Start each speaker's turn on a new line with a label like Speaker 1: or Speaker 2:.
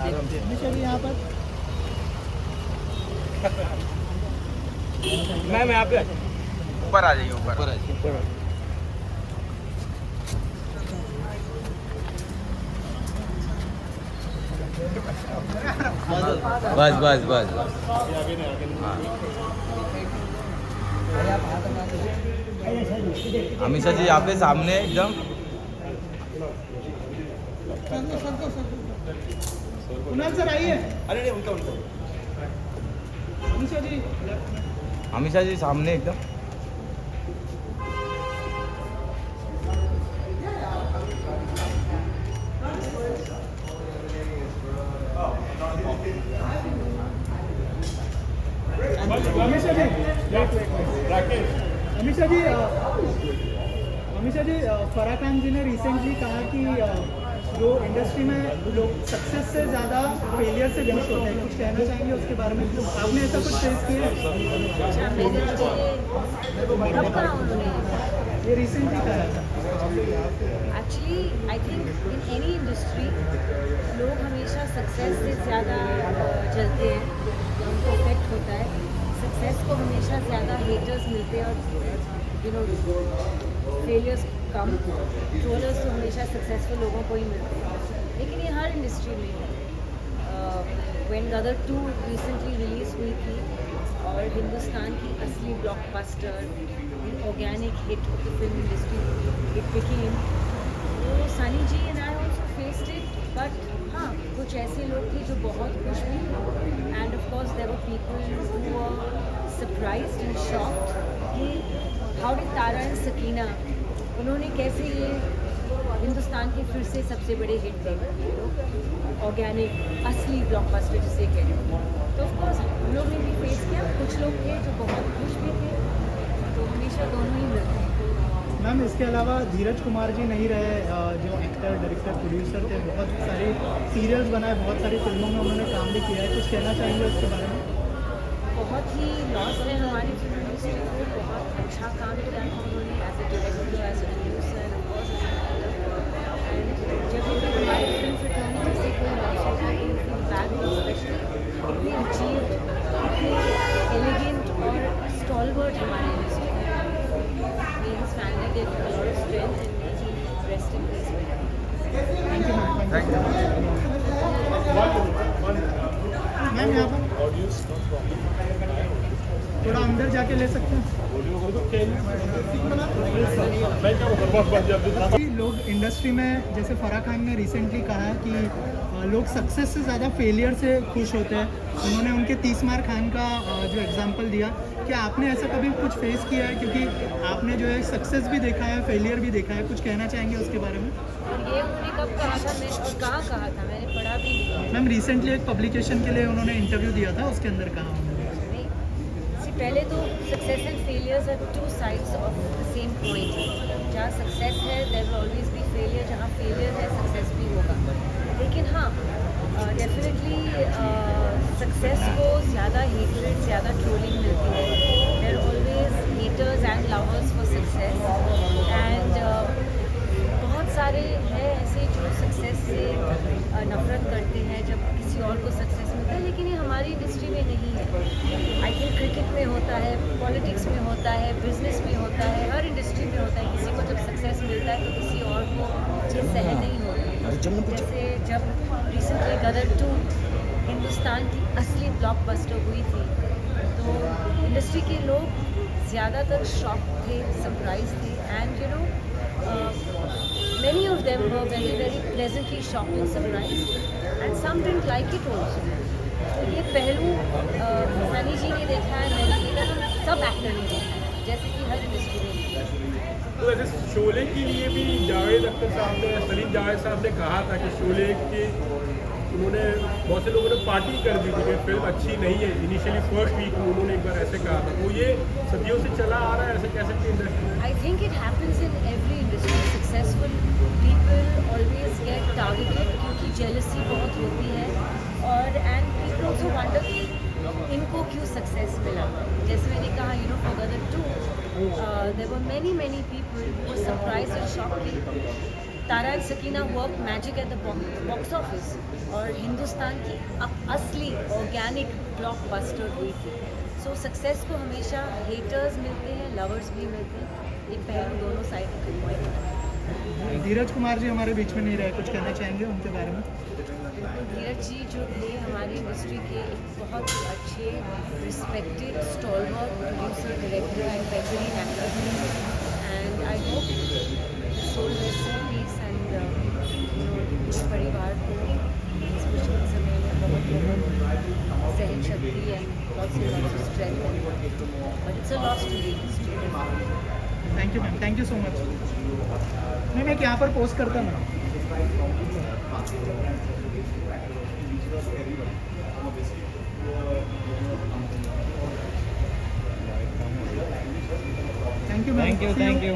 Speaker 1: देखते हैं हमेशा भी यहाँ पर।
Speaker 2: मैम यहाँ पे
Speaker 3: ऊपर आ जाइए, ऊपर आ जाइए। बस बस बस बस। अमीषा जी यहाँ पे सामने एकदम।
Speaker 1: कुणाल सर आइए।
Speaker 2: अरे नहीं, उनका उनका
Speaker 1: अमीषा जी
Speaker 3: अमीषा जी सामने एकदम।
Speaker 1: अमीषा जी अमीषा जी अमीषा जी फराह खान जी ने रिसेंटली कहा कि जो इंडस्ट्री में लोग सक्सेस से ज़्यादा फेलियर से खुश होते हैं, कुछ कहना चाहेंगे उसके बारे में? आपने ऐसा कुछ फेस किया है?
Speaker 4: कब कहा उन्होंने?
Speaker 1: ये रिसेंटली कहा था।
Speaker 4: Actually I think in any industry लोग हमेशा सक्सेस से ज़्यादा जलते हैं, उनको इफेक्ट होता है। सक्सेस को हमेशा ज़्यादा हेटर्स मिलते हैं और फेलियर्स कम। ट्रोलर्स तो हमेशा सक्सेसफुल लोगों को ही मिलते हैं, लेकिन ये हर इंडस्ट्री में है। व्हेन गदर 2 रिसेंटली रिलीज हुई थी और हिंदुस्तान की असली blockbuster, organic hit of the film industry it became, तो Sunny ji and I also faced it. But हाँ, कुछ ऐसे लोग थे जो बहुत खुश भी, and of course there were people who were surprised and shocked कि how did Tara and Sakina, उन्होंने कैसे ये हिंदुस्तान के फिर से सबसे बड़े हिट थे, ऑर्गेनिक असली ब्लॉकबस्टर जिसे कहते हैं। तो ऑफ कोर्स हम लोग ने भी फेस किया। कुछ लोग थे जो बहुत खुश भी थे, तो हमेशा दोनों ही मिलते हैं।
Speaker 1: मैम इसके अलावा धीरज कुमार जी नहीं रहे, जो एक्टर, डायरेक्टर, प्रोड्यूसर थे, बहुत सारे सीरियल्स बनाए, बहुत सारी फिल्मों में उन्होंने काम भी किया है, कुछ कहना चाहेंगे उसके बारे में?
Speaker 4: बहुत ही लॉस है हमारी फिल्म इंडस्ट्री को। बहुत अच्छा काम किया है उन्होंने as a director, as a producer, and of course जब भी हमारी फिल्म फिट होने जैसे कोई लॉस होता है, इन फिल्म बैड स्पेशली इतनी अचीव्ड, इतनी एलिगेंट और स्टॉलवर्ट हमारे इंडस्ट्री में means family get a lot of strength and rest in piece.
Speaker 1: Thank you ma'am.
Speaker 3: Thank you.
Speaker 1: Ma'am यहाँ पर थोड़ा अंदर जाके ले सकते हैं? लोग इंडस्ट्री में, जैसे फराह खान ने रिसेंटली कहा है कि लोग सक्सेस से ज़्यादा फेलियर से खुश होते हैं। उन्होंने उनके 30 मार खान का जो एग्जांपल दिया, क्या आपने ऐसा कभी कुछ फेस किया है? क्योंकि आपने जो है सक्सेस भी देखा है, फेलियर भी देखा है, कुछ कहना चाहेंगे उसके बारे में?
Speaker 4: और ये उन्होंने कब कहा था? मैं कहाँ कहा था? मैंने पढ़ा भी नहीं।
Speaker 1: मैम रिसेंटली एक पब्लिकेशन के लिए उन्होंने इंटरव्यू दिया था, उसके अंदर कहा उन्होंने।
Speaker 4: पहले तो success and failures are 2 sides of the same point. जहाँ सक्सेस है there will always be failure, जहाँ फेलियर है सक्सेस भी होगा। लेकिन हाँ, डेफिनेटली सक्सेस को ज़्यादा हेटरेट, ज़्यादा ट्रोलिंग मिलती है। There always haters and lovers for success, and बहुत सारे हैं ऐसे जो सक्सेस से नफरत करते हैं जब किसी और को सक्सेस मिलता है, लेकिन ये हमारी इंडस्ट्री में नहीं है। आई थिंक क्रिकेट में होता है, पॉलिटिक्स में होता है, बिजनेस में होता है, हर इंडस्ट्री में होता है। किसी को जब सक्सेस मिलता है तो किसी और को ये सहन नहीं होता। जैसे जब रिसेंटली गदर 2 हिंदुस्तान की असली ब्लॉकबस्टर हुई थी, तो इंडस्ट्री के लोग ज़्यादातर शॉक थे, सरप्राइज थे, and you know many of them were very very pleasantly shocked and surprised, and some didn't like it also. तो ये पहलू सनी जी ने देखा है, मैंने देखा है, सब एक्टर ने देखा है, जैसे कि हर इंडस्ट्री में देखा है।
Speaker 2: तो ऐसे शोले के लिए भी जावेद अख्तर साहब ने, सलीम जावेद साहब ने कहा था कि शोले के उन्होंने बहुत से लोगों ने पार्टी कर दी थी कि फिल्म अच्छी नहीं है। इनिशियली फर्स्ट वीक में उन्होंने एक बार ऐसे कहा था। वो ये सदियों से चला आ रहा है, ऐसे कह सकते हैं इंडस्ट्री में?
Speaker 4: I think it happens in every industry. Successful people always get targeted क्योंकि जेलसी बहुत होती है, और एंड पीपल ऑल्सो वंडर कि इनको क्यों सक्सेस मिला। जैसे मैंने कहा, you know for Gadar 2 there were many people who were surprised and shocked कि Tara and Sakina work magic at the box office और हिंदुस्तान की असली ऑर्गेनिक ब्लॉकबस्टर हुई थी. सो सक्सेस को हमेशा हेटर्स मिलते हैं, लवर्स भी मिलते हैं. ये पहलू दोनों साइड के पॉइंट है.
Speaker 1: धीरज कुमार जी हमारे बीच में नहीं रहे, कुछ कहना चाहेंगे उनके बारे में?
Speaker 4: धीरज जी जो थे हमारी इंडस्ट्री के एक बहुत ही अच्छे respected stalwart producer, director and बेहतरीन एक्टर थे. And I hope soul rest in peace and परिवार को इस मुश्किल समय में बहुत सहन शक्ति and lots of strength. But it's a loss to leave.
Speaker 1: Thank you ma'am, thank you so much. नहीं, मैं यहाँ पर पोस्ट करता हूँ. Thank you ma'am.
Speaker 3: Thank you.